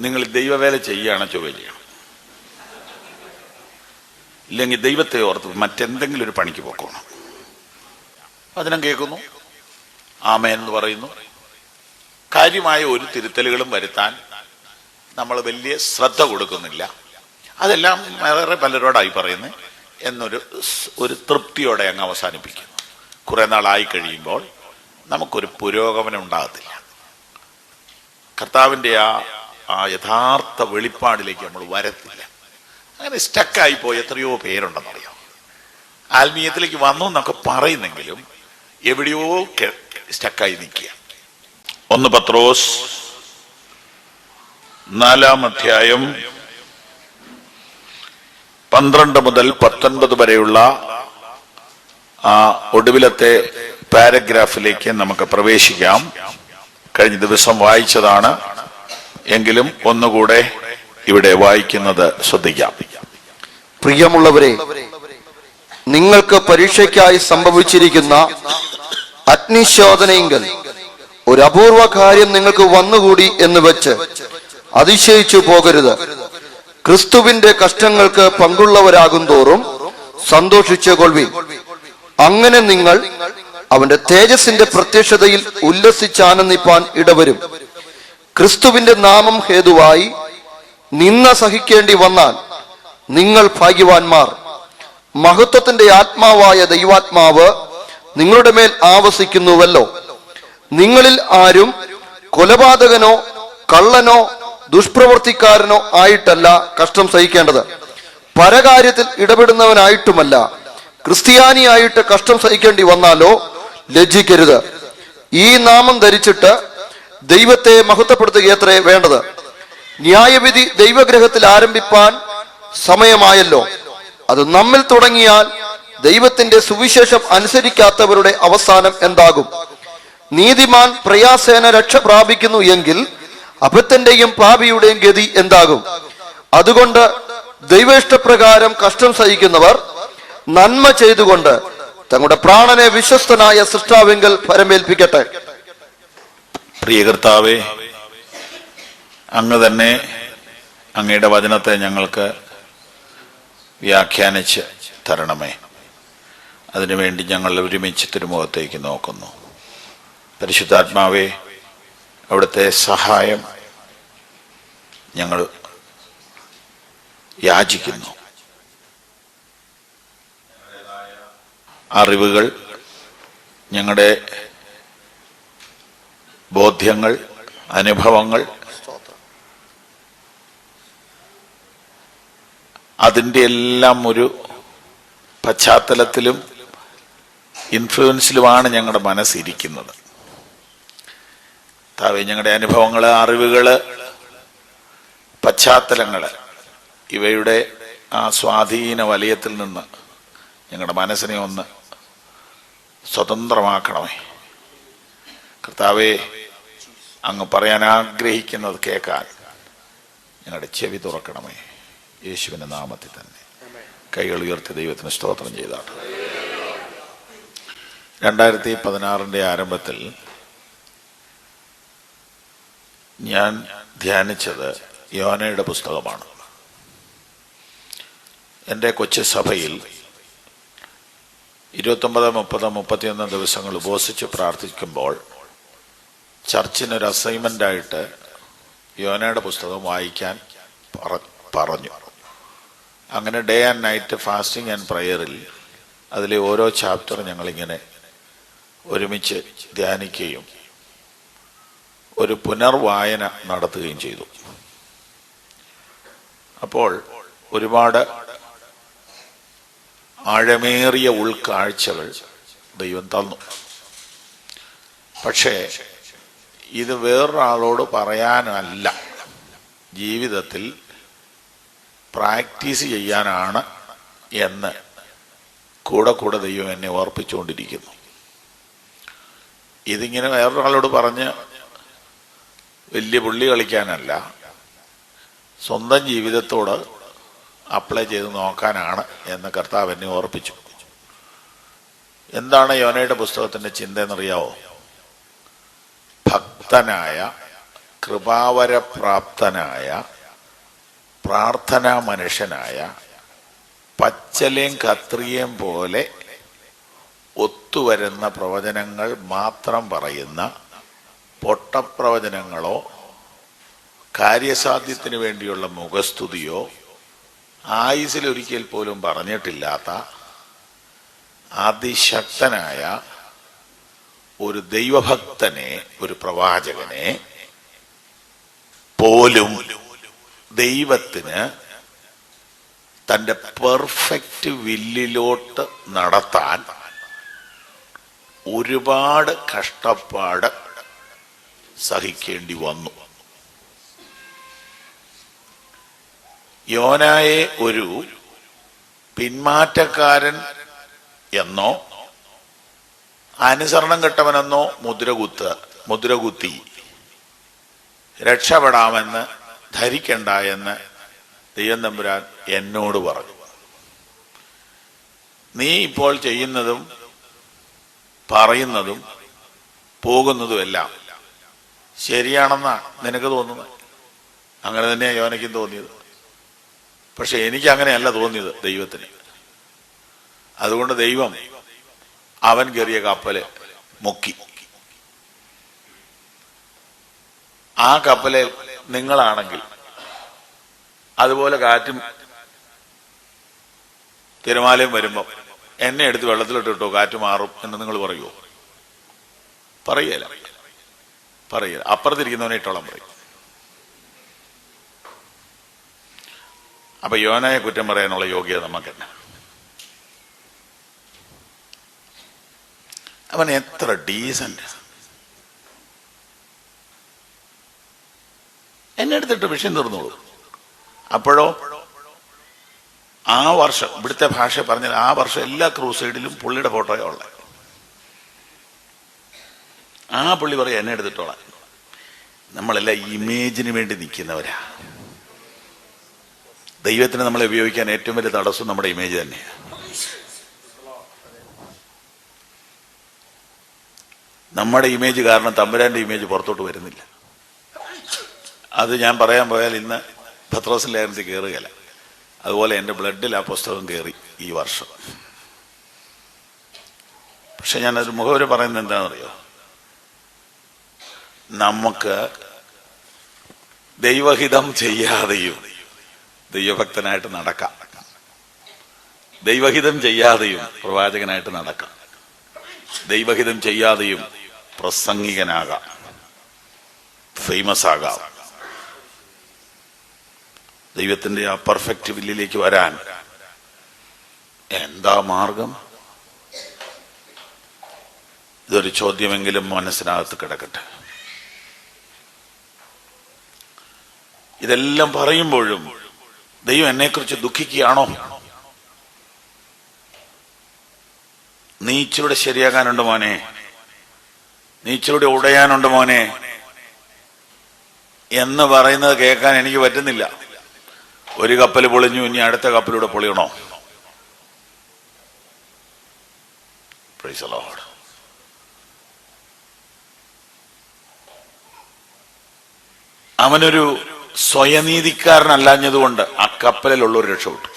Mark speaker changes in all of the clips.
Speaker 1: നിങ്ങൾ ദൈവവേല ചെയ്യുകയാണോ ചൊവ്വ ചെയ്യണം. ഇല്ലെങ്കിൽ ദൈവത്തെ ഓർത്ത് മറ്റെന്തെങ്കിലും ഒരു പണിക്ക് പോക്കണം. വചനം കേൾക്കുന്നു, ആമേൻ എന്ന് പറയുന്നു. കാര്യമായ ഒരു തിരുത്തലുകളും വരുത്താൻ നമ്മൾ വലിയ ശ്രദ്ധ കൊടുക്കുന്നില്ല. അതെല്ലാം വേറെ പലരോടായി പറയുന്നത് എന്നൊരു തൃപ്തിയോടെ അങ്ങ് അവസാനിപ്പിക്കുന്നു. കുറെ നാളായി കഴിയുമ്പോൾ നമുക്കൊരു പുരോഗമനം ഉണ്ടാകത്തില്ല. കർത്താവിൻ്റെ ആ യഥാർത്ഥ വെളിപ്പാടിലേക്ക് നമ്മൾ വരത്തില്ല. അങ്ങനെ സ്റ്റക്കായി പോയി എത്രയോ പേരുണ്ടെന്നറിയാം. ആത്മീയത്തിലേക്ക് വന്നു എന്നൊക്കെ പറയുന്നെങ്കിലും എവിടെയോ സ്റ്റക്കായി നിൽക്കുക. 1 പത്രോസ് 4-ാം അധ്യായം 12 മുതൽ 19 വരെയുള്ള ആ ഒടുവിലത്തെ പാരഗ്രാഫിലേക്ക് നമുക്ക് പ്രവേശിക്കാം. കഴിഞ്ഞ ദിവസം വായിച്ചതാണ് എങ്കിലും ഒന്നുകൂടെ ഇവിടെ വായിക്കുന്നത് ശ്രദ്ധിക്കാം.
Speaker 2: പ്രിയമുള്ളവരെ, നിങ്ങൾക്ക് പരീക്ഷയ്ക്കായി സംഭവിച്ചിരിക്കുന്ന അഗ്നിശോധനയെങ്കിൽ ഒരു അപൂർവ കാര്യം നിങ്ങൾക്ക് വന്നുകൂടി എന്ന് വെച്ച് അതിശയിച്ചു പോകരുത്. ക്രിസ്തുവിന്റെ കഷ്ടങ്ങൾക്ക് പങ്കുള്ളവരാകും തോറും സന്തോഷിച്ചു കൊള്ളുവിൻ. അങ്ങനെ നിങ്ങൾ അവന്റെ തേജസ്സിന്റെ പ്രത്യക്ഷതയിൽ ഉല്ലസിച്ചാനന്ദിപ്പാൻ ഇടവരും. ക്രിസ്തുവിന്റെ നാമം ഹേതുവായി നിന്ന സഹിക്കേണ്ടി വന്നാൽ നിങ്ങൾ ഭാഗ്യവാന്മാർ. മഹത്വത്തിന്റെ ആത്മാവായ ദൈവാത്മാവ് നിങ്ങളുടെ മേൽ ആവസിക്കുന്നുവല്ലോ. നിങ്ങളിൽ ആരും കൊലപാതകനോ കള്ളനോ ദുഷ്പ്രവർത്തിക്കാരനോ ആയിട്ടല്ല കഷ്ടം സഹിക്കേണ്ടത്, പരകാര്യത്തിൽ ഇടപെടുന്നവനായിട്ടുമല്ല. ക്രിസ്ത്യാനിയായിട്ട് കഷ്ടം സഹിക്കേണ്ടി വന്നാലോ ലജ്ജിക്കരുത്. ഈ നാമം ധരിച്ചിട്ട് ദൈവത്തെ മഹത്വപ്പെടുത്തുകയത്രേ വേണ്ടത്. ന്യായവിധി ദൈവഗ്രഹത്തിൽ ആരംഭിപ്പാൻ സമയമായല്ലോ. അത് നമ്മിൽ തുടങ്ങിയാൽ ദൈവത്തിന്റെ സുവിശേഷം അനുസരിക്കാത്തവരുടെ അവസാനം എന്താകും? നീതിമാൻ പ്രയാസേന രക്ഷ പ്രാപിക്കുന്നു എങ്കിൽ അബദ്ധന്റെയും പാപിയുടെയും ഗതി എന്താകും? അതുകൊണ്ട് ദൈവേഷ്ടപ്രകാരം കഷ്ടം സഹിക്കുന്നവർ നന്മ ചെയ്തുകൊണ്ട് തങ്ങളുടെ പ്രാണനെ വിശ്വസ്തനായ സൃഷ്ടാവിങ്കൽ ഫലമേൽപ്പിക്കട്ടെ.
Speaker 1: പ്രിയ കർത്താവേ, അങ്ങ് തന്നെ അങ്ങയുടെ വചനത്തെ ഞങ്ങൾക്ക് വ്യാഖ്യാനിച്ച് തരണമേ. അതിനുവേണ്ടി ഞങ്ങൾ ഒരുമിച്ച് തിരുമുഖത്തേക്ക് നോക്കുന്നു. പരിശുദ്ധാത്മാവേ, അവിടുത്തെ സഹായം ഞങ്ങൾ യാചിക്കുന്നു. അറിവുകൾ, ഞങ്ങളുടെ ബോധ്യങ്ങൾ, അനുഭവങ്ങൾ, അതിൻ്റെ എല്ലാം ഒരു പശ്ചാത്തലത്തിലും ഇൻഫ്ലുവൻസിലുമാണ് ഞങ്ങളുടെ മനസ്സിരിക്കുന്നത്. താവേ, ഞങ്ങളുടെ അനുഭവങ്ങൾ, അറിവുകൾ, പശ്ചാത്തലങ്ങൾ, ഇവയുടെ ആ സ്വാധീന വലയത്തിൽ നിന്ന് ഞങ്ങളുടെ മനസ്സിനെ ഒന്ന് സ്വതന്ത്രമാക്കണമേ. കർത്താവേ, അങ്ങ് പറയാൻ ആഗ്രഹിക്കുന്നത് കേൾക്കാൻ ഞങ്ങളുടെ ചെവി തുറക്കണമേ. യേശുവിന്റെ നാമത്തിൽ തന്നെ കൈകൾ ഉയർത്തി ദൈവത്തിന് സ്തോത്രം ചെയ്താട്ടെ. 2016 ആരംഭത്തിൽ ഞാൻ ധ്യാനിച്ചത് യോനയുടെ പുസ്തകമാണ്. എൻ്റെ കൊച്ചു സഭയിൽ 29, 30, 31 ദിവസങ്ങൾ ഉപവസിച്ച് പ്രാർത്ഥിക്കുമ്പോൾ ചർച്ചിനൊരു അസൈൻമെൻ്റായിട്ട് യോനയുടെ പുസ്തകം വായിക്കാൻ പറഞ്ഞു. അങ്ങനെ day and night fasting and പ്രയറിൽ അതിലെ ഓരോ ചാപ്റ്റർ ഞങ്ങളിങ്ങനെ ഒരുമിച്ച് ധ്യാനിക്കുകയും ഒരു പുനർവായന നടത്തുകയും ചെയ്തു. അപ്പോൾ ഒരുപാട് ആഴമേറിയ ഉൾക്കാഴ്ചകൾ ദൈവം തന്നു. പക്ഷേ ഇത് വേറൊരാളോട് പറയാനല്ല, ജീവിതത്തിൽ പ്രാക്ടീസ് ചെയ്യാനാണ് എന്ന് കൂടെ കൂടെ ദൈവം എന്നെ ഓർപ്പിച്ചുകൊണ്ടിരിക്കുന്നു. ഇതിങ്ങനെ വേറൊരാളോട് പറഞ്ഞ് വലിയ പുള്ളി കളിക്കാനല്ല, സ്വന്തം ജീവിതത്തോട് അപ്ലൈ ചെയ്ത് നോക്കാനാണ് എന്ന് കർത്താവ് എന്നെ ഓർപ്പിച്ചു. എന്താണ് യോനയുടെ പുസ്തകത്തിൻ്റെ ചിന്ത എന്നറിയാവോ? ഭക്തനായ കൃപാവരപ്രാപ്തനായ പ്രാർത്ഥനാ മനുഷ്യനായ പച്ചലേം കത്രിയേം പോലെ ഒത്തുവരുന്ന പ്രവചനങ്ങൾ മാത്രം പറയുന്ന പൊട്ടപ്രവചനങ്ങളോ കാര്യസാധ്യത്തിന് വേണ്ടിയുള്ള മുഖസ്തുതിയോ ആയുസിലൊരിക്കൽ പോലും പറഞ്ഞിട്ടില്ലാത്ത അതിശക്തനായ ഒരു ദൈവഭക്തനെ, ഒരു പ്രവാചകനെ പോലും ദൈവത്തിന് തൻ്റെ പെർഫെക്റ്റ് വില്ലിലോട്ട് നടത്താൻ ഒരുപാട് കഷ്ടപ്പാട് സഹിക്കേണ്ടി വന്നു. യോനായെ ഒരു പിന്മാറ്റക്കാരൻ എന്നോ അനുസരണം കെട്ടവനെന്നോ മുദ്രകുത്തി രക്ഷപ്പെടാമെന്ന് ധരിക്കണ്ട എന്ന് ദൈവം തമ്പുരാൻ എന്നോട് പറഞ്ഞു. നീ ഇപ്പോൾ ചെയ്യുന്നതും പറയുന്നതും പോകുന്നതുമെല്ലാം ശരിയാണെന്നാ നിനക്ക് തോന്നുന്നത്. അങ്ങനെ തന്നെയാണ് യോനയ്ക്കും തോന്നിയത്. പക്ഷെ എനിക്ക് അങ്ങനെയല്ല തോന്നിയത് ദൈവത്തിന്. അതുകൊണ്ട് ദൈവം അവൻ കയറിയ കപ്പല് മുക്കി. ആ കപ്പലിൽ നിങ്ങളാണെങ്കിൽ അതുപോലെ കാറ്റും തിരമാലയും വരുമ്പം എന്നെ എടുത്ത് വെള്ളത്തിലിട്ടോ കാറ്റ് മാറും എന്ന് നിങ്ങൾ പറയുമോ? പറയല. അപ്പുറത്തിരിക്കുന്നവനെ ഇട്ടോളം പറയും. അപ്പൊ യോനായെ കുറ്റം പറയാനുള്ള യോഗ്യത നമുക്ക് തന്നെ. അവൻ എത്ര ഡീസന്റ്. എന്നെ എടുത്തിട്ട് വിഷയം തീർന്നോളൂ. അപ്പോഴോ ആ വർഷം, ഇവിടുത്തെ ഭാഷ പറഞ്ഞാൽ ആ വർഷം എല്ലാ ക്രൂസൈഡിലും പുള്ളിയുടെ ഫോട്ടോയോ ഉള്ളത്. ആ പുള്ളി പറയും എന്നെ എടുത്തിട്ടോളാം. നമ്മളെല്ലാം ഇമേജിന് വേണ്ടി നിൽക്കുന്നവരാ. ദൈവത്തിന് നമ്മളെ ഉപയോഗിക്കാൻ ഏറ്റവും വലിയ തടസ്സം നമ്മുടെ ഇമേജ് തന്നെയാണ്. നമ്മുടെ ഇമേജ് കാരണം തമ്പുരാന്റെ ഇമേജ് പുറത്തോട്ട് വരുന്നില്ല. അത് ഞാൻ പറയാൻ പോയാൽ ഇന്ന് പത്രോസിന്റെ ലേഖനത്തിൽ കയറുകയില്ല. അതുപോലെ എൻ്റെ ബ്ലഡിൽ ആ പുസ്തകം കയറി ഈ വർഷം. പക്ഷെ ഞാനൊരു മുഖവര പറയുന്നത് എന്താണെന്നറിയോ? നമുക്ക് ദൈവഹിതം ചെയ്യാതെയും ദൈവഭക്തനായിട്ട് നടക്കാം. ദൈവഹിതം ചെയ്യാതെയും പ്രവാചകനായിട്ട് നടക്കാം. ദൈവഹിതം ചെയ്യാതെയും പ്രസംഗികനാകാം, ഫേമസ് ആകാം. ദൈവത്തിന്റെ ആ പെർഫെക്റ്റ് വില്ലിലേക്ക് വരാൻ എന്താ മാർഗം? ഇതൊരു ചോദ്യമെങ്കിലും മനസ്സിനകത്ത് കിടക്കട്ടെ. ഇതെല്ലാം പറയുമ്പോഴും ദൈവം എന്നെക്കുറിച്ച് ദുഃഖിക്കുകയാണോ? നീ ഇച്ചിലൂടെ ശരിയാകാനുണ്ട് മോനെ, നീ ഇച്ചിലൂടെ ഉടയാനുണ്ട് മോനെ എന്ന് പറയുന്നത് കേൾക്കാൻ എനിക്ക് പറ്റുന്നില്ല. ഒരു കപ്പൽ പൊളിഞ്ഞു, ഇനി അടുത്ത കപ്പലൂടെ പൊളിയണോ? Praise the lord. അവനൊരു സ്വയനീതിക്കാരനല്ലാഞ്ഞതുകൊണ്ട് ആ കപ്പലിലുള്ളൊരു രക്ഷപ്പെട്ടു.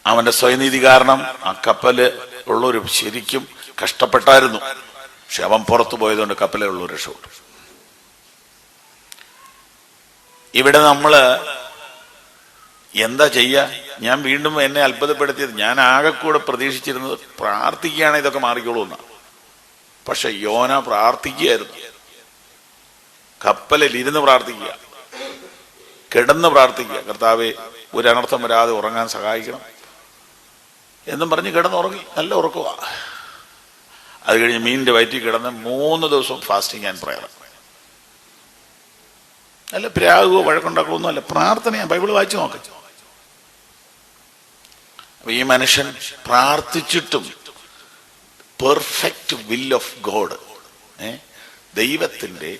Speaker 1: അവന്റെ സ്വയനീതി കാരണം ആ കപ്പല് ഉള്ളൊരു ശരിക്കും കഷ്ടപ്പെട്ടായിരുന്നു. പക്ഷെ അവൻ പുറത്തു പോയതുകൊണ്ട് കപ്പലിലുള്ളൊരു രക്ഷപ്പെട്ടു. ഇവിടെ നമ്മള് എന്താ ചെയ്യാ? ഞാൻ വീണ്ടും എന്നെ അത്ഭുതപ്പെടുത്തിയത്, ഞാൻ ആകെ കൂടെ പ്രതീക്ഷിച്ചിരുന്നത് പ്രാർത്ഥിക്കുകയാണ് ഇതൊക്കെ മാറിക്കോളൂ എന്നാ. പക്ഷെ യോന പ്രാർത്ഥിക്കുകയായിരുന്നു. കപ്പലിൽ ഇരുന്ന് പ്രാർത്ഥിക്കുക, കിടന്ന് പ്രാർത്ഥിക്കുക. കർത്താവേ, ഒരു അനർത്ഥം വരാതെ ഉറങ്ങാൻ സഹായിക്കണം എന്നും പറഞ്ഞ് കിടന്നുറങ്ങി. നല്ല ഉറക്കമാ. അത് കഴിഞ്ഞ് മീനിന്റെ വയറ്റിൽ കിടന്ന് 3 ദിവസം ഫാസ്റ്റിംഗ് ആൻഡ് പ്രയർ. അല്ല പ്രാകുവോ വഴക്കുണ്ടാക്കുമോ ഒന്നും അല്ല, പ്രാർത്ഥനയാണ്. ബൈബിൾ വായിച്ചു നോക്ക. അപ്പൊ ഈ മനുഷ്യൻ പ്രാർത്ഥിച്ചിട്ടും പെർഫെക്റ്റ് വിൽ ഓഫ് ഗോഡ്, ദൈവത്തിന്റെ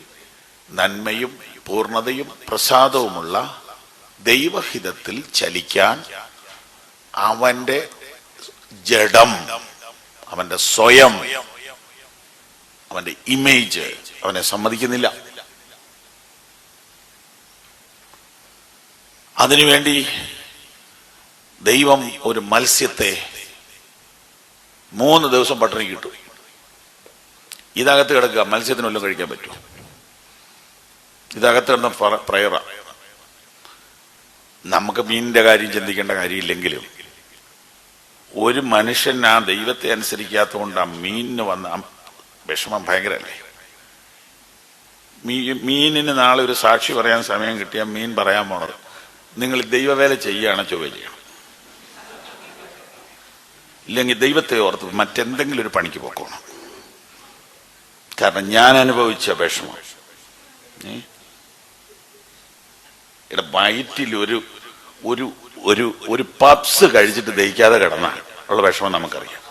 Speaker 1: നന്മയും പൂർണ്ണതയും പ്രസാദവുമുള്ള ദൈവഹിതത്തിൽ ചലിക്കാൻ അവന്റെ ജഡം, അവന്റെ സ്വയം അവന്റെ ഇമേജ് അവനെ സമ്മതിക്കുന്നില്ല. അതിനുവേണ്ടി ദൈവം ഒരു മത്സ്യത്തെ 3 ദിവസം പട്ടിണി കിട്ടും. ഇതകത്ത് കിടക്കുക, മത്സ്യത്തിന് വല്ലതും കഴിക്കാൻ പറ്റുമോ? ഇതകത്ത് കിടന്ന പ്രയറ. നമുക്ക് മീനിന്റെ കാര്യം ചിന്തിക്കേണ്ട കാര്യമില്ലെങ്കിലും ഒരു മനുഷ്യൻ ആ ദൈവത്തെ അനുസരിക്കാത്തതുകൊണ്ട് ആ മീനിന് വന്ന വിഷമം ഭയങ്കരല്ലേ. മീനിന് നാളെ ഒരു സാക്ഷി പറയാൻ സമയം കിട്ടിയാൽ മീൻ പറയാൻ പോണത്, നിങ്ങൾ ദൈവവേല ചെയ്യുകയാണോ ചൊവ്വ ചെയ്യണം, ഇല്ലെങ്കിൽ ദൈവത്തെ ഓർത്ത് മറ്റെന്തെങ്കിലും ഒരു പണിക്ക് പോക്കണം. കാരണം ഞാൻ അനുഭവിച്ച വിഷമം, ഇവിടെ വയറ്റിൽ ഒരു ഒരു ഒരു ഒരു പപ്സ് കഴിച്ചിട്ട് ദഹിക്കാതെ കിടന്നാൽ ഉള്ള വിഷമം നമുക്കറിയാം.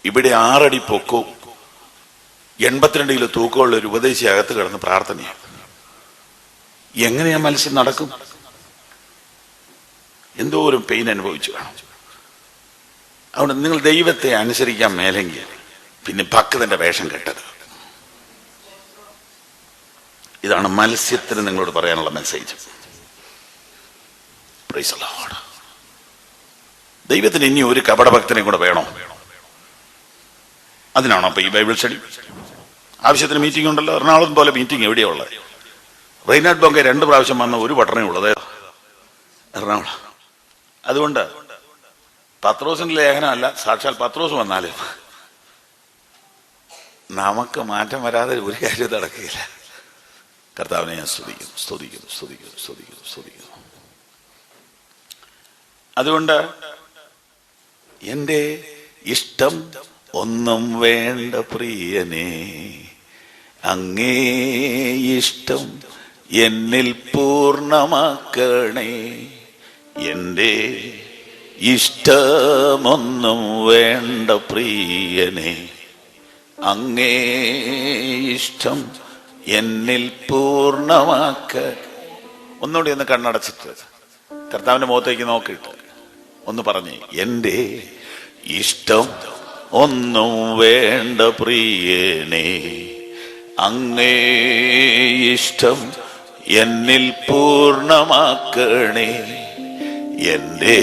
Speaker 1: ഇവിടെ 6 അടി പൊക്കവും 82 കിലോ തൂക്കമുള്ള ഒരു ഉപദേശി അകത്ത് കിടന്ന് പ്രാർത്ഥനയാണ്. എങ്ങനെയാ മത്സ്യം നടക്കും? എന്തോരം പെയിൻ അനുഭവിച്ചു കാണും. അതുകൊണ്ട് നിങ്ങൾ ദൈവത്തെ അനുസരിക്കാൻ മേലെങ്കിൽ പിന്നെ ഭക്തന്റെ വേഷം കെട്ടത്. ഇതാണ് മത്സ്യത്തിന് നിങ്ങളോട് പറയാനുള്ള മെസ്സേജ്. Price the Lord. ദൈവത്തിന് ഇനി ഒരു കപടഭക്തനെ കൂടെ വേണോ? അതിനാണോ അപ്പൊ ഈ ബൈബിൾ സ്റ്റഡി? ആവശ്യത്തിന് മീറ്റിംഗ് ഉണ്ടല്ലോ. എറണാകുളം പോലെ മീറ്റിംഗ് എവിടെയാ ഉള്ളത്? റെയ്നാഡ് ബോങ്കെ 2 പ്രാവശ്യം വന്ന ഒരു പട്ടണേ ഉള്ളത് എറണാകുളം. അതുകൊണ്ട് പത്രോസിന്റെ ലേഖനമല്ല, സാക്ഷാൽ പത്രോസ് വന്നാലും നമുക്ക് മാറ്റം വരാതെ ഒരു കാര്യം നടക്കുകയില്ല. കർത്താവിനെ ഞാൻ സ്തുതിക്കുന്നു, സ്തുതിക്കുന്നു, സ്തുതിക്കുന്നു, സ്തുതിക്കുന്നു, സ്തുതിക്കുന്നു. അതുകൊണ്ട് എൻ്റെ ഇഷ്ടം ഒന്നും വേണ്ട പ്രിയനേ, അങ്ങേ ഇഷ്ടം എന്നിൽ പൂർണ്ണമാക്കണേ. എൻ്റെ ഇഷ്ടമൊന്നും വേണ്ട പ്രിയനേ, അങ്ങേ ഇഷ്ടം എന്നിൽ പൂർണ്ണമാക്ക. ഒന്നുകൂടി ഒന്ന് കണ്ണടച്ചിട്ട് കർത്താവിന്റെ മുഖത്തേക്ക് നോക്കിയിട്ട് ഒന്ന് പറഞ്ഞേ, എൻ്റെ ഇഷ്ടം ഒന്നും വേണ്ട പ്രിയനേ, അങ്ങേ ഇഷ്ടം എന്നിൽ പൂർണ്ണമാക്കണേ. എൻ്റെ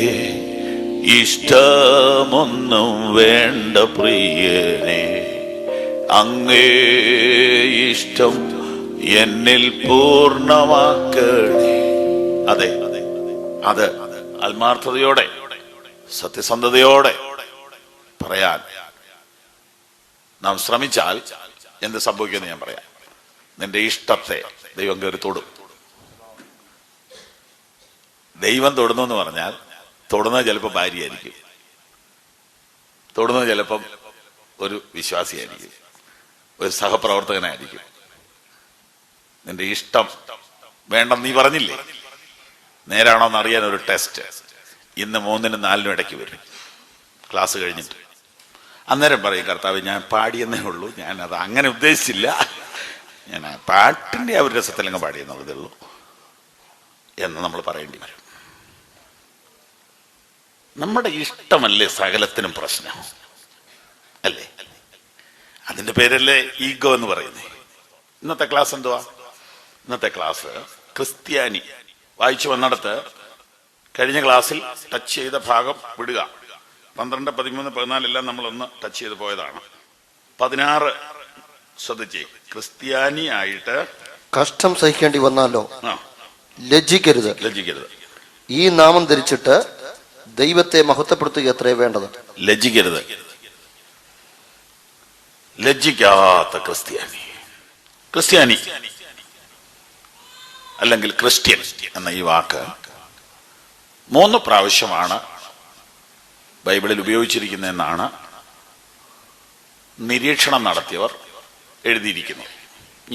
Speaker 1: ഇഷ്ടമൊന്നും വേണ്ട പ്രിയനേ, അങ്ങേ ഇഷ്ടം എന്നിൽ പൂർണ്ണമാക്കണേ. അതെ, അത് ആത്മാർത്ഥതയോടെ സത്യസന്ധതയോടെ പറയാൻ നാം ശ്രമിച്ചാൽ എന്ത് സംഭവിക്കുമെന്ന് ഞാൻ പറയാം. നിന്റെ ഇഷ്ടത്തെ ദൈവം കയറി തൊടും. ദൈവം തൊടുന്നു എന്ന് പറഞ്ഞാൽ തൊടുന്നത് ചിലപ്പോൾ ഭാര്യയായിരിക്കും, തൊടുന്നത് ചിലപ്പം ഒരു വിശ്വാസിയായിരിക്കും, ഒരു സഹപ്രവർത്തകനായിരിക്കും. നിന്റെ ഇഷ്ടം വേണ്ടെന്ന് നീ പറഞ്ഞില്ലേ? നേരാണോ എന്ന് അറിയാൻ ഒരു ടെസ്റ്റ് ഇന്ന് 3-നും 4-നും ഇടയ്ക്ക് വരും, ക്ലാസ് കഴിഞ്ഞിട്ട്. അന്നേരം പറയും, കർത്താവ് ഞാൻ പാടിയെന്നേ ഉള്ളൂ, ഞാനത് അങ്ങനെ ഉദ്ദേശിച്ചില്ല, ഞാൻ പാട്ടിൻ്റെ ആ ഒരു രസത്തിലങ്ങ് പാടിയെന്നുള്ളതേ ഉള്ളൂ എന്ന് നമ്മൾ പറയേണ്ടി വരും. നമ്മുടെ ഇഷ്ടമല്ലേ സകലത്തിനും പ്രശ്നം അല്ലേ? അതിന്റെ പേരല്ലേ ഈഗോ എന്ന് പറയുന്നത്. ഇന്നത്തെ ക്ലാസ് എന്തുവാ? ഇന്നത്തെ ക്ലാസ് ക്രിസ്ത്യാനി. വായിച്ചു വന്നിടത്ത് കഴിഞ്ഞ ക്ലാസ്സിൽ ടച്ച് ചെയ്ത ഭാഗം വിടുക. 12, 13, 14 എല്ലാം നമ്മളൊന്ന് ടച്ച് ചെയ്ത് പോയതാണ്. 16 ശ്രദ്ധിച്ചേ. ക്രിസ്ത്യാനി ആയിട്ട്
Speaker 2: കഷ്ടം സഹിക്കേണ്ടി വന്നാലോ ലജ്ജിക്കരുത്,
Speaker 1: ലജ്ജിക്കരുത്.
Speaker 2: ഈ നാമം ധരിച്ചിട്ട് ദൈവത്തെ മഹത്വപ്പെടുത്തുക എത്രയേ വേണ്ടത്.
Speaker 1: ലജ്ജിക്കരുത്. ലജ്ജിക്കാത്ത ക്രിസ്ത്യാനി അല്ലെങ്കിൽ ക്രിസ്ത്യൻ എന്ന ഈ വാക്ക് 3 പ്രാവശ്യമാണ് ബൈബിളിൽ ഉപയോഗിച്ചിരിക്കുന്നതെന്നാണ് നിരീക്ഷണം നടത്തിയവർ എഴുതിയിരിക്കുന്നു.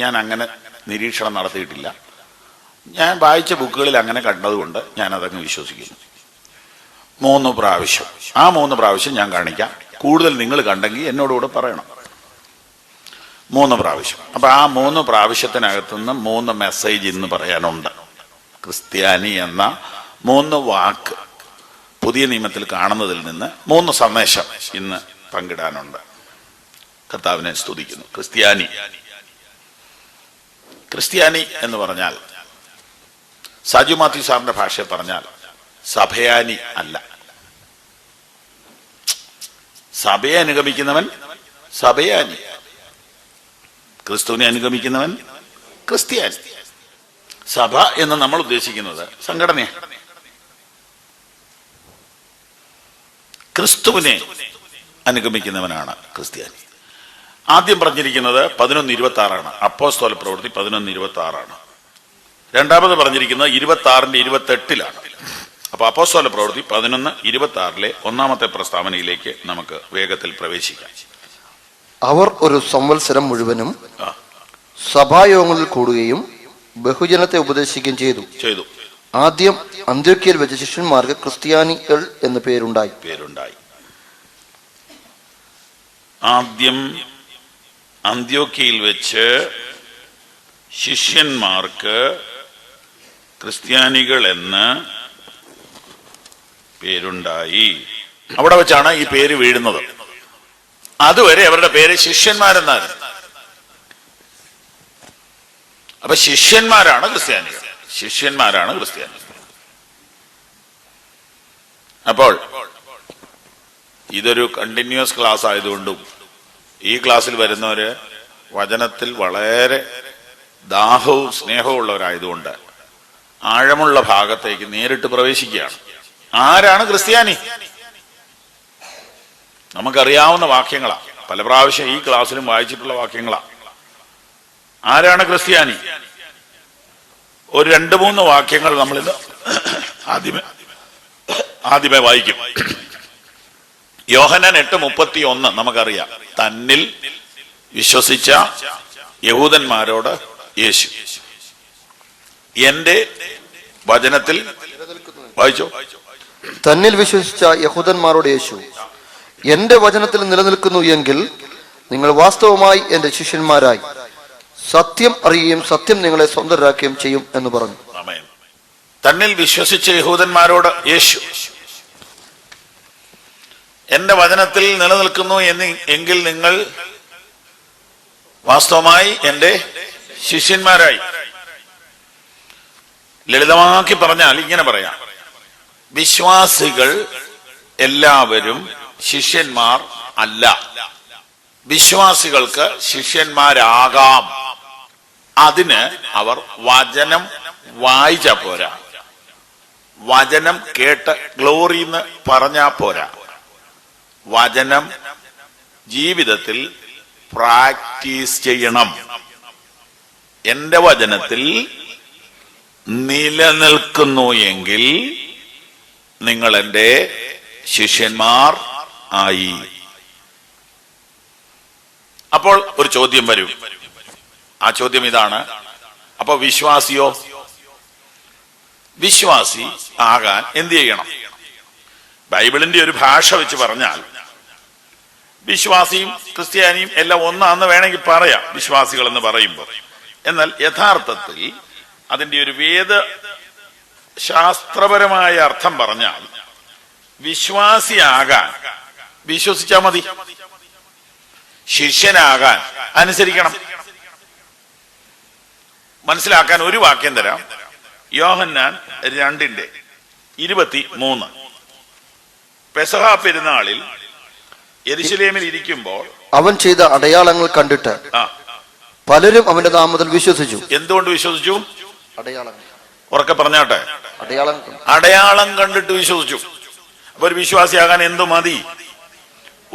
Speaker 1: ഞാൻ അങ്ങനെ നിരീക്ഷണം നടത്തിയിട്ടില്ല. ഞാൻ വായിച്ച ബുക്കുകളിൽ അങ്ങനെ കണ്ടതുകൊണ്ട് ഞാൻ അതങ്ങ് വിശ്വസിക്കുന്നു. 3 പ്രാവശ്യം. ആ 3 പ്രാവശ്യം ഞാൻ കാണിക്കാം. കൂടുതൽ നിങ്ങൾ കണ്ടെങ്കിൽ എന്നോടുകൂടെ പറയണം. 3 പ്രാവശ്യം. അപ്പൊ ആ 3 പ്രാവശ്യത്തിനകത്തുനിന്ന് 3 മെസ്സേജ് ഇന്ന് പറയാനുണ്ട്. ക്രിസ്ത്യാനി എന്ന 3 വാക്ക് പുതിയ നിയമത്തിൽ കാണുന്നതിൽ നിന്ന് 3 സന്ദേശം ഇന്ന് പങ്കിടാനുണ്ട്. കർത്താവിനെ സ്തുതിക്കുന്നു. ക്രിസ്ത്യാനി. ക്രിസ്ത്യാനി എന്ന് പറഞ്ഞാൽ സാജു മാത്യു സാറിന്റെ ഭാഷയിൽ പറഞ്ഞാൽ സഭയാനി അല്ല. സഭയെ അനുഗമിക്കുന്നവൻ സഭയാനി, ക്രിസ്തുവിനെ അനുഗമിക്കുന്നവൻ ക്രിസ്ത്യാനി. സഭ എന്ന് നമ്മൾ ഉദ്ദേശിക്കുന്നത് സംഘടനയാണ്. ക്രിസ്തുവിനെ അനുഗമിക്കുന്നവനാണ് ക്രിസ്ത്യാനി. ആദ്യം പറഞ്ഞിരിക്കുന്നത് 11:26 അപ്പോസ്തല പ്രവൃത്തി 11:26. രണ്ടാമത് പറഞ്ഞിരിക്കുന്നത് 26-28. അപ്പൊ അപ്പോസ്തല പ്രവൃത്തി 11:26 ഒന്നാമത്തെ പ്രസ്താവനയിലേക്ക് നമുക്ക് വേഗത്തിൽ പ്രവേശിക്കാം.
Speaker 2: അവർ ഒരു സംവത്സരം മുഴുവനും സഭായോഗങ്ങളിൽ കൂടുകയും ബഹുജനത്തെ ഉപദേശിക്കുകയും ചെയ്തു. ആദ്യം അന്ത്യോക്യയിൽ വെച്ച ശിഷ്യന്മാർക്ക് ക്രിസ്ത്യാനികൾ എന്ന് പേരുണ്ടായി.
Speaker 1: ആദ്യം അന്ത്യോക്യയിൽ വെച്ച് ശിഷ്യന്മാർക്ക് ക്രിസ്ത്യാനികൾ എന്ന് പേരുണ്ടായി. അവിടെ വെച്ചാണ് ഈ പേര് വീഴുന്നത്. അതുവരെ അവരുടെ പേര് ശിഷ്യന്മാരെന്നായിരുന്നു. അപ്പൊ ശിഷ്യന്മാരാണ് ക്രിസ്ത്യാനികൾ. അപ്പോൾ ഇതൊരു കണ്ടിന്യൂസ് ക്ലാസ് ആയതുകൊണ്ടും ഈ ക്ലാസ്സിൽ വരുന്നവര് വചനത്തിൽ വളരെ ദാഹവും സ്നേഹവും ഉള്ളവരായതുകൊണ്ട് ആഴമുള്ള ഭാഗത്തേക്ക് നേരിട്ട് പ്രവേശിക്കുകയാണ്. ആരാണ് ക്രിസ്ത്യാനി? നമുക്കറിയാവുന്ന വാക്യങ്ങളാ, പല പ്രാവശ്യം ഈ ക്ലാസ്സിലും വായിച്ചിട്ടുള്ള വാക്യങ്ങളാ. ആരാണ് ക്രിസ്ത്യാനി? ഒരു 2-3 വാക്യങ്ങൾ നമ്മളിന്ന് ആദ്യമേ വായിക്കും. യോഹന്നാൻ 8:31 നമുക്കറിയാം. തന്നിൽ വിശ്വസിച്ച യഹൂദന്മാരോട് യേശു എന്റെ വചനത്തിൽ വായിച്ചോ.
Speaker 2: തന്നിൽ വിശ്വസിച്ച യഹൂദന്മാരോട് യേശു എന്റെ വചനത്തിൽ നിലനിൽക്കുന്നു എങ്കിൽ നിങ്ങൾ വാസ്തവമായി എന്റെ ശിഷ്യന്മാരായി സത്യം അറിയുകയും സത്യം നിങ്ങളെ സ്വതന്ത്രരാക്കുകയും ചെയ്യും എന്ന് പറഞ്ഞു.
Speaker 1: തന്നിൽ വിശ്വസിച്ച യഹൂദന്മാരോട് യേശു എന്റെ വചനത്തിൽ നിലനിൽക്കുന്നു എങ്കിൽ നിങ്ങൾ വാസ്തവമായി എന്റെ ശിഷ്യന്മാരായി. ലളിതമാക്കി പറഞ്ഞാൽ ഇങ്ങനെ പറയാം, വിശ്വാസികൾ എല്ലാവരും ശിഷ്യന്മാർ അല്ല. വിശ്വാസികൾക്ക് ശിഷ്യന്മാരാകാം. അതിന് അവർ വചനം വായിച്ചാ പോരാ, വചനം കേട്ട് ഗ്ലോറിന്ന് പറഞ്ഞാ പോരാ, വചനം ജീവിതത്തിൽ പ്രാക്ടീസ് ചെയ്യണം. എന്റെ വചനത്തിൽ നിലനിൽക്കുന്നു എങ്കിൽ നിങ്ങൾ എന്റെ ശിഷ്യന്മാർ ആയി. അപ്പോൾ ഒരു ചോദ്യം വരും. ആ ചോദ്യം ഇതാണ്, അപ്പൊ വിശ്വാസിയോ? വിശ്വാസി ആകാൻ എന്ത് ചെയ്യണം? ബൈബിളിന്റെ ഒരു ഭാഷ വെച്ച് പറഞ്ഞാൽ വിശ്വാസിയും ക്രിസ്ത്യാനിയും എല്ലാം ഒന്നാന്ന് വേണമെങ്കിൽ പറയാം, വിശ്വാസികൾ എന്ന് പറയുമ്പോൾ. എന്നാൽ യഥാർത്ഥത്തിൽ അതിന്റെ ഒരു വേദ ശാസ്ത്രപരമായ അർത്ഥം പറഞ്ഞാൽ വിശ്വാസിയാകാൻ വിശ്വസിച്ചാൽ മതി, ശിഷ്യനാകാൻ അനുസരിക്കണം. മനസ്സിലാക്കാൻ ഒരു വാക്യം തരാം. യോഹന്നാൻ 2:23 പെസഹ പെരുന്നാളിൽ യെരുശലേമിൽ ഇരിക്കുമ്പോൾ
Speaker 2: അവൻ ചെയ്ത അടയാളങ്ങൾ കണ്ടിട്ട് പലരും അവന്റെ നാമത്തിൽ വിശ്വസിച്ചു.
Speaker 1: എന്തുകൊണ്ട് വിശ്വസിച്ചു?
Speaker 2: അടയാളങ്ങൾ.
Speaker 1: ഉറക്കെ പറഞ്ഞാട്ടെ. അടയാളം കണ്ടിട്ട് വിശ്വസിച്ചു. അപ്പൊ ഒരു വിശ്വാസിയാകാൻ എന്തു മതി?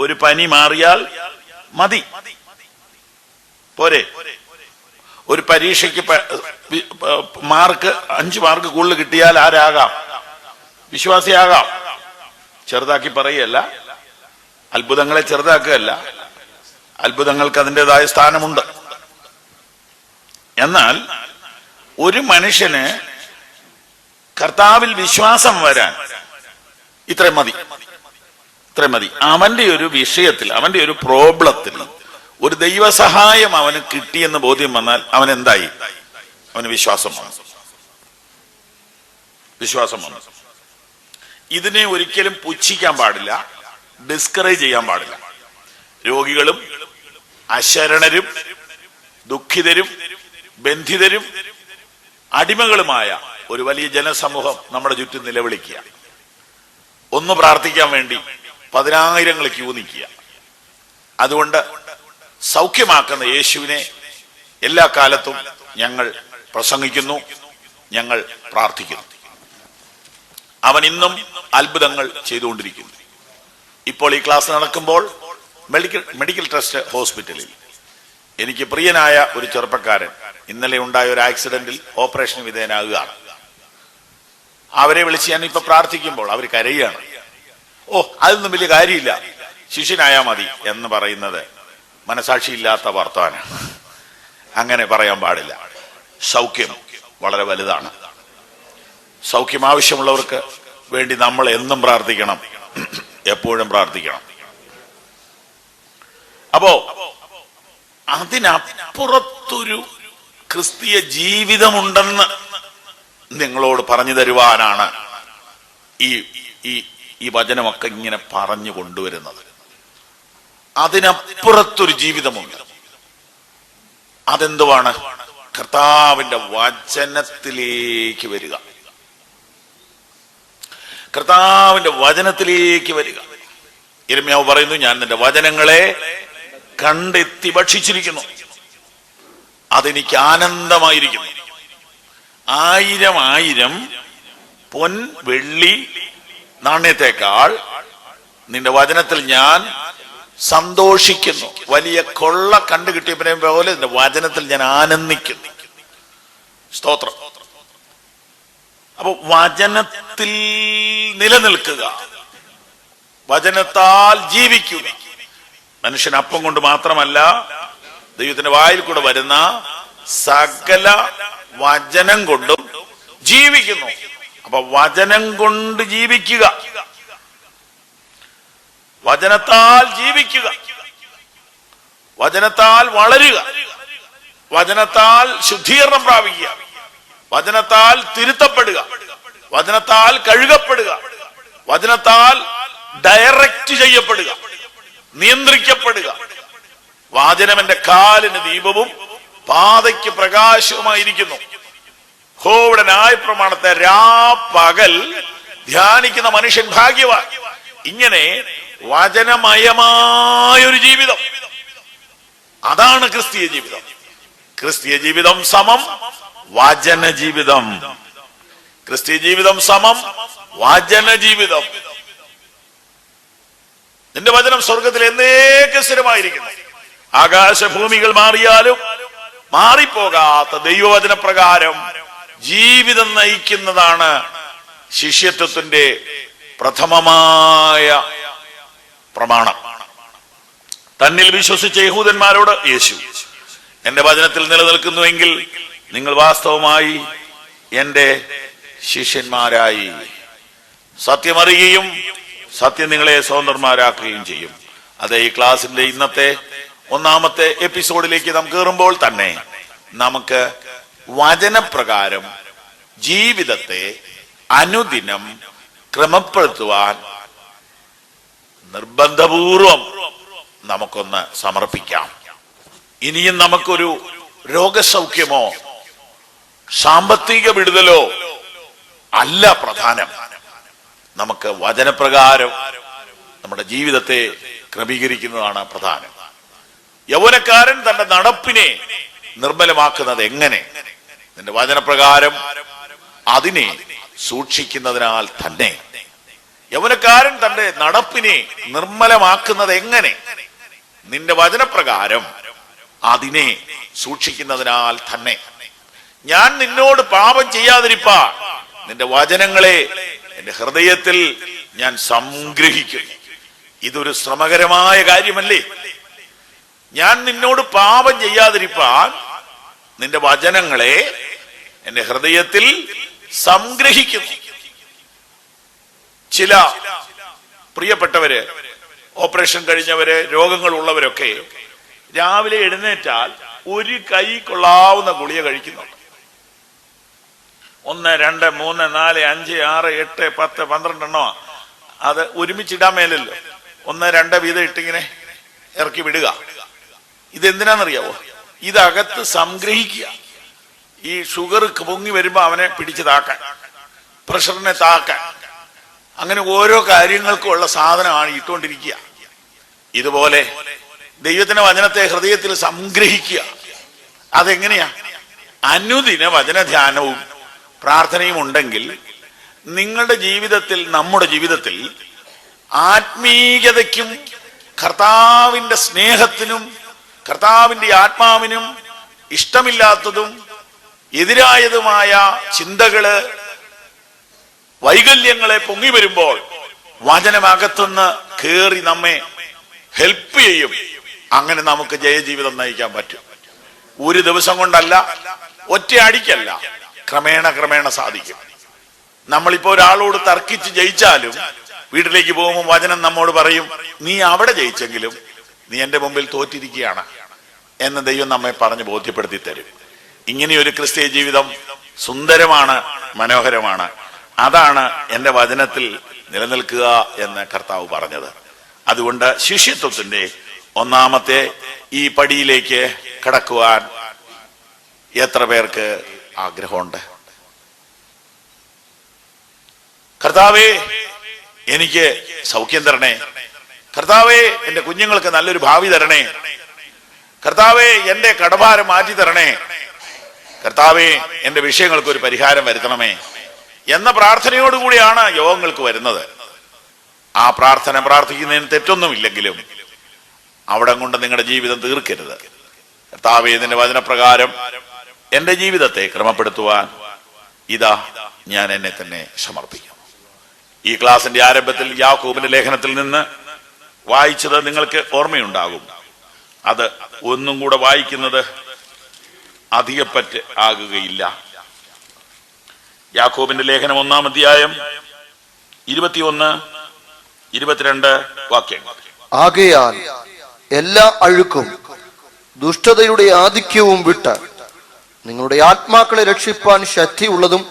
Speaker 1: ഒരു പനി മാറിയാൽ മതി, പോരെ? ഒരു പരീക്ഷയ്ക്ക് മാർക്ക് 5 മാർക്ക് കൂടുതൽ കിട്ടിയാൽ ആരാകാം? വിശ്വാസിയാകാം. ചെറുതാക്കി പറയല്ല, അത്ഭുതങ്ങളെ ചെറുതാക്കുകയല്ല, അത്ഭുതങ്ങൾക്ക് അതിൻ്റെതായ സ്ഥാനമുണ്ട്. എന്നാൽ ഒരു മനുഷ്യന് കർത്താവിൽ വിശ്വാസം വരാൻ ഇത്രയും മതി. അവന്റെ ഒരു വിഷയത്തിൽ, അവന്റെ ഒരു പ്രോബ്ലത്തിൽ ഒരു ദൈവസഹായം അവന് കിട്ടിയെന്ന് ബോധ്യം വന്നാൽ അവൻ എന്തായി? അവന് വിശ്വാസം വന്നു. ഇതിനെ ഒരിക്കലും പുച്ഛിക്കാൻ പാടില്ല, ഡിസ്കറേജ് ചെയ്യാൻ പാടില്ല. രോഗികളും അശരണരും ദുഃഖിതരും ബന്ധിതരും അടിമകളുമായ ഒരു വലിയ ജനസമൂഹം നമ്മുടെ ചുറ്റും നിലവിളിക്കുക. ഒന്ന് പ്രാർത്ഥിക്കാൻ വേണ്ടി 10,000 ക്യൂ നിൽക്കുക. അതുകൊണ്ട് സൗഖ്യമാക്കുന്ന യേശുവിനെ എല്ലാ കാലത്തും ഞങ്ങൾ പ്രസംഗിക്കുന്നു, ഞങ്ങൾ പ്രാർത്ഥിക്കുന്നു. അവൻ ഇന്നും അത്ഭുതങ്ങൾ ചെയ്തുകൊണ്ടിരിക്കുന്നു. ഇപ്പോൾ ഈ ക്ലാസ് നടക്കുമ്പോൾ മെഡിക്കൽ ട്രസ്റ്റ് ഹോസ്പിറ്റലിൽ എനിക്ക് പ്രിയനായ ഒരു ചെറുപ്പക്കാരൻ ഇന്നലെ ഉണ്ടായ ഒരു ആക്സിഡന്റിൽ ഓപ്പറേഷൻ വിധേയനാകുകയാണ്. അവരെ വിളിച്ച് ഞാൻ ഇപ്പൊ പ്രാർത്ഥിക്കുമ്പോൾ അവർ കരയുകയാണ്. അതൊന്നും വലിയ കാര്യമില്ല, ശിഷ്യനായാ മതി എന്ന് പറയുന്നത് മനസാക്ഷിയില്ലാത്ത വർത്തമാനം. അങ്ങനെ പറയാൻ പാടില്ല. സൗഖ്യം വളരെ വലുതാണ്. സൗഖ്യം ആവശ്യമുള്ളവർക്ക് വേണ്ടി നമ്മൾ എന്നും പ്രാർത്ഥിക്കണം, എപ്പോഴും പ്രാർത്ഥിക്കണം. അപ്പോ അതിനപ്പുറത്തൊരു ക്രിസ്തീയ ജീവിതമുണ്ടെന്ന് നിങ്ങളോട് പറഞ്ഞു തരുവാനാണ് ഈ ഈ ഈ വചനമൊക്കെ ഇങ്ങനെ പറഞ്ഞു കൊണ്ടുവരുന്നത്. അതിനപ്പുറത്തൊരു ജീവിതമുണ്ട്. അതെന്തുവാണ്? കർത്താവിന്റെ വചനത്തിലേക്ക് വരിക. കർത്താവിന്റെ വചനത്തിലേക്ക് വരിക. യിരെമ്യാവ് പറയുന്നു, ഞാൻ നിന്റെ വചനങ്ങളെ കണ്ടെത്തി ഭക്ഷിച്ചിരിക്കുന്നു, അതെനിക്ക് ആനന്ദമായിരിക്കുന്നു. 1000 പൊൻ വെള്ളി നാണ്യത്തെക്കാൾ നിന്റെ വചനത്തിൽ ഞാൻ സന്തോഷിക്കുന്നു. വലിയ കൊള്ള കണ്ടു കിട്ടിയവനെ പോലെ നിന്റെ വചനത്തിൽ ഞാൻ ആനന്ദിക്കുന്നു. സ്തോത്രം. അപ്പൊ വചനത്തിൽ നിലനിൽക്കുക, വചനത്താൽ ജീവിക്കുക. മനുഷ്യൻ അപ്പം കൊണ്ട് മാത്രമല്ല, ദൈവത്തിന്റെ വായിൽ കൂടെ വരുന്ന സകല വചനം കൊണ്ടും ജീവിക്കുന്നു. അപ്പൊ വചനം കൊണ്ട് ജീവിക്കുക, വചനത്താൽ ജീവിക്കുക, വചനത്താൽ വളരുക, വചനത്താൽ ശുദ്ധീകരണം പ്രാപിക്കുക, വചനത്താൽ തിരുത്തപ്പെടുക, വചനത്താൽ കഴുകപ്പെടുക, വചനത്താൽ ഡയറക്റ്റ് ചെയ്യപ്പെടുക, നിയന്ത്രിക്കപ്പെടുക. വചനം എന്റെ കാലിന് ദീപവും പാതയ്ക്ക് പ്രകാശവുമായിരിക്കുന്നു. യഹോവയുടെ ന്യായപ്രമാണത്തെ രാപ്പകൽ ധ്യാനിക്കുന്ന മനുഷ്യൻ ഭാഗ്യവാൻ. ഇങ്ങനെ വചനമയമായൊരു ജീവിതം, അതാണ് ക്രിസ്തീയ ജീവിതം. ക്രിസ്തീയ ജീവിതം സമം വചന ജീവിതം. ക്രിസ്തീയ ജീവിതം സമം വചന ജീവിതം. നിന്റെ വചനം സ്വർഗത്തിൽ എന്നേക്ക് സ്ഥിരമായിരിക്കുന്നു. ആകാശഭൂമികൾ മാറിയാലും മാറിപ്പോകാത്ത ദൈവവചന പ്രകാരം ജീവിതം നയിക്കുന്നതാണ് ശിഷ്യത്വത്തിന്റെ പ്രഥമമായ പ്രമാണം. തന്നിൽ വിശ്വസിച്ച യഹൂദന്മാരോട് യേശു, എന്റെ വചനത്തിൽ നിലനിൽക്കുന്നുവെങ്കിൽ നിങ്ങൾ വാസ്തവമായി എന്റെ ശിഷ്യന്മാരായി. സത്യമറിയുകയും സത്യം നിങ്ങളെ സ്വതന്ത്രന്മാരാക്കുകയും ചെയ്യും. അതെ, ഈ ക്ലാസിന്റെ ഇന്നത്തെ 1ാമത്തെ എപ്പിസോഡിലേക്ക് നാം കയറുമ്പോൾ തന്നെ നമുക്ക് വചനപ്രകാരം ജീവിതത്തെ അനുദിനം ക്രമപ്പെടുത്തുവാൻ നിർബന്ധപൂർവം നമുക്കൊന്ന് സമർപ്പിക്കാം. ഇനിയും നമുക്കൊരു രോഗസൗഖ്യമോ സാമ്പത്തിക വിടുതലോ അല്ല പ്രധാനം. നമുക്ക് വചനപ്രകാരം നമ്മുടെ ജീവിതത്തെ ക്രമീകരിക്കുന്നതാണ് പ്രധാനം. യൗവനക്കാരൻ തന്റെ നടപ്പിനെ നിർമ്മലമാക്കുന്നത് എങ്ങനെ? നിന്റെ വചനപ്രകാരം അതിനെ സൂക്ഷിക്കുന്നതിനാൽ തന്നെ. യൗവനക്കാരൻ തന്റെ നടപ്പിനെ നിർമ്മലമാക്കുന്നത് എങ്ങനെ? നിന്റെ വചനപ്രകാരം അതിനെ സൂക്ഷിക്കുന്നതിനാൽ തന്നെ. ഞാൻ നിന്നോട് പാപം ചെയ്യാതിരിപ്പാൻ നിന്റെ വചനങ്ങളെ എന്റെ ഹൃദയത്തിൽ ഞാൻ സംഗ്രഹിക്കുന്നു. ഇതൊരു ശ്രമകരമായ കാര്യമല്ലേ? ഞാൻ നിന്നോട് പാപം ചെയ്യാതിരിപ്പാൻ നിന്റെ വചനങ്ങളെ എന്റെ ഹൃദയത്തിൽ സംഗ്രഹിക്കുന്നു. ചില പ്രിയപ്പെട്ടവര്, ഓപ്പറേഷൻ കഴിഞ്ഞവര്, രോഗങ്ങൾ ഉള്ളവരൊക്കെ രാവിലെ എഴുന്നേറ്റാൽ ഒരു കൈ കൊള്ളാവുന്ന ഗുളിക കഴിക്കുന്നുണ്ട്. 1, 2, 3, 4, 5, 6, 8, 10, 12 എണ്ണോ. അത് ഒരുമിച്ചിടാൻ മേലല്ലോ. 1, 2 വീതം ഇട്ടിങ്ങനെ ഇറക്കി വിടുക. ഇതെന്തിനാണെന്നറിയാവോ? ഇതകത്ത് സംഗ്രഹിക്കുക. ഈ ഷുഗർ പൊങ്ങി വരുമ്പോ അവനെ പിടിച്ച് താക്കാൻ, പ്രഷറിനെ താക്കാൻ, അങ്ങനെ ഓരോ കാര്യങ്ങൾക്കുമുള്ള സാധനമാണ് ഇട്ടുകൊണ്ടിരിക്കുക. ഇതുപോലെ ദൈവത്തിന്റെ വചനത്തെ ഹൃദയത്തിൽ സംഗ്രഹിക്കുക. അതെങ്ങനെയാ? അനുദിന വചനധ്യാനവും പ്രാർത്ഥനയും ഉണ്ടെങ്കിൽ നിങ്ങളുടെ ജീവിതത്തിൽ, നമ്മുടെ ജീവിതത്തിൽ ആത്മീയതയ്ക്കും കർത്താവിന്റെ സ്നേഹത്തിനും കർത്താവിന്റെ ആത്മാവിനും ഇഷ്ടമില്ലാത്തതും എതിരായതുമായ ചിന്തകള്, വൈകല്യങ്ങളെ പൊങ്ങി വരുമ്പോൾ വചനമകത്തുനിന്ന് കേറി നമ്മെ ഹെൽപ്പ് ചെയ്യും. അങ്ങനെ നമുക്ക് ജയജീവിതം നയിക്കാൻ പറ്റും. ഒരു ദിവസം കൊണ്ടല്ല, ഒറ്റയടിക്കല്ല, ക്രമേണ സാധിക്കും. നമ്മളിപ്പോ ഒരാളോട് തർക്കിച്ച് ജയിച്ചാലും വീട്ടിലേക്ക് പോകുമ്പോൾ വചനം നമ്മോട് പറയും, നീ അവിടെ ജയിച്ചെങ്കിലും നീ എന്റെ മുമ്പിൽ തോറ്റിരിക്കുകയാണ് എന്ന് ദൈവം നമ്മെ പറഞ്ഞ് ബോധ്യപ്പെടുത്തി തരും. ഇങ്ങനെയൊരു ക്രിസ്തീയ ജീവിതം സുന്ദരമാണ്, മനോഹരമാണ്. അതാണ് എന്റെ വചനത്തിൽ നിലനിൽക്കുക എന്ന് കർത്താവ് പറഞ്ഞത്. അതുകൊണ്ട് ശിഷ്യത്വത്തിന്റെ ഒന്നാമത്തെ ഈ പടിയിലേക്ക് കടക്കുവാൻ എത്ര പേർക്ക് ആഗ്രഹമുണ്ട്? കർത്താവേ, എനിക്ക് സൗഖ്യം തരണേ. കർത്താവേ, എന്റെ കുഞ്ഞുങ്ങൾക്ക് നല്ലൊരു ഭാവി തരണേ. കർത്താവേ, എന്റെ കടഭാരം മാറ്റി തരണേ. കർത്താവേ, എന്റെ വിഷയങ്ങൾക്ക് ഒരു പരിഹാരം വരുത്തണമേ എന്ന പ്രാർത്ഥനയോടുകൂടിയാണ് യോഗങ്ങൾക്ക് വരുന്നത്. ആ പ്രാർത്ഥന പ്രാർത്ഥിക്കുന്നതിന് തെറ്റൊന്നുമില്ലെങ്കിലും അവിടെ കൊണ്ട് നിങ്ങളുടെ ജീവിതം തീർക്കരുത്. കർത്താവേ, നിന്റെ വചനപ്രകാരം എന്റെ ജീവിതത്തെ ക്രമപ്പെടുത്തുവാൻ ഇതാ ഞാൻ എന്നെ തന്നെ സമർപ്പിക്കുന്നു. ഈ ക്ലാസിന്റെ ആരംഭത്തിൽ യാക്കോബിന്റെ ലേഖനത്തിൽ നിന്ന് വായിച്ചത് നിങ്ങൾക്ക് ഓർമ്മയുണ്ടാകും. അത് ഒന്നും കൂടെ വായിക്കുന്നത് അധികപ്പറ്റ് ആകുകയില്ല. യാക്കോബിന്റെ ലേഖനം 1-ാം അധ്യായം 21-22 വാക്യങ്ങൾ.
Speaker 2: ആകയാൽ എല്ലാ അഴുക്കും ദുഷ്ടതയുടെ ആധിക്യവും വിട്ട് നിങ്ങളുടെ ആത്മാക്കളെ രക്ഷിപ്പാൻ ശക്തിയുള്ളതും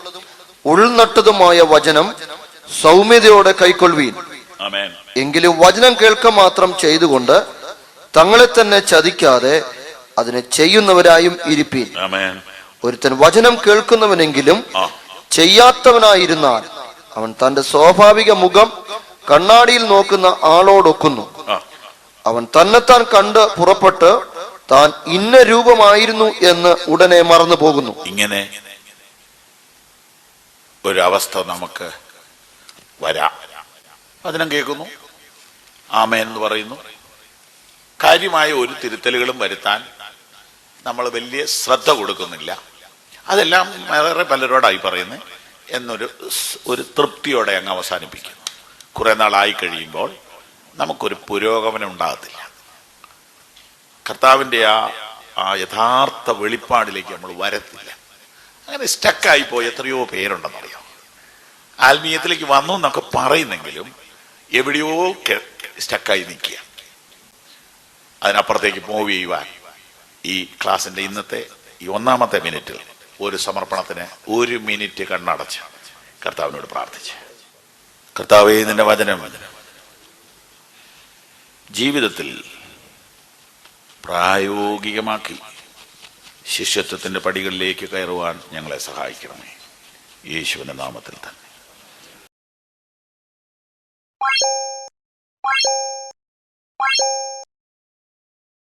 Speaker 2: ഉൾനട്ടതുമായ വചനം സൗമ്യതയോടെ കൈക്കൊള്ളുവീൻ. എങ്കിലും വചനം കേൾക്ക മാത്രം ചെയ്തുകൊണ്ട് തങ്ങളെ തന്നെ ചതിക്കാതെ അതിനെ ചെയ്യുന്നവരായും ഇരിപ്പീൻ. ഒരുത്തൻ വചനം കേൾക്കുന്നവനെങ്കിലും ചെയ്യാത്തവനായിരുന്നാൽ അവൻ തന്റെ സ്വാഭാവിക മുഖം കണ്ണാടിയിൽ നോക്കുന്ന ആളോടൊക്കുന്നു. അവൻ തന്നെത്താൻ കണ്ട് പുറപ്പെട്ട് താൻ ഇന്ന രൂപമായിരുന്നു എന്ന് ഉടനെ മറന്നു പോകുന്നു.
Speaker 1: ഇങ്ങനെ ഒരവസ്ഥ നമുക്ക് വരാം. വചനം കേൾക്കുന്നു, ആമേൻ എന്ന് പറയുന്നു, കാര്യമായ ഒരു തിരുത്തലുകളും വരുത്താൻ നമ്മൾ വലിയ ശ്രദ്ധ കൊടുക്കുന്നില്ല. അതെല്ലാം വേറെ പലരോടായി പറയുന്നത് എന്നൊരു തൃപ്തിയോടെ അങ്ങ് അവസാനിപ്പിക്കുന്നു. കുറെ നാളായി കഴിയുമ്പോൾ നമുക്കൊരു പുരോഗമനം ഉണ്ടാകത്തില്ല. കർത്താവിൻ്റെ ആ യഥാർത്ഥ വെളിപ്പാടിലേക്ക് നമ്മൾ വരത്തില്ല. അങ്ങനെ സ്റ്റക്കായി പോയി എത്രയോ പേരുണ്ടെന്നറിയാം. ആത്മീയത്തിലേക്ക് വന്നു എന്നൊക്കെ പറയുന്നെങ്കിലും എവിടെയോ സ്റ്റക്കായി നിൽക്കുക. അതിനപ്പുറത്തേക്ക് മൂവ് ചെയ്യുവാൻ ഈ ക്ലാസിന്റെ ഇന്നത്തെ ഈ 1-ാമത്തെ മിനിറ്റിൽ ഒരു സമർപ്പണത്തിന് 1 മിനിറ്റ് കണ്ണടച്ച് കർത്താവിനോട് പ്രാർത്ഥിച്ച്, കർത്താവേ, നിന്റെ വചനം ജീവിതത്തിൽ പ്രായോഗികമാക്കി ശിഷ്യത്വത്തിന്റെ പടികളിലേക്ക് കയറുവാൻ ഞങ്ങളെ സഹായിക്കണമേ. യേശുവിന്റെ നാമത്തിൽ തന്നെ.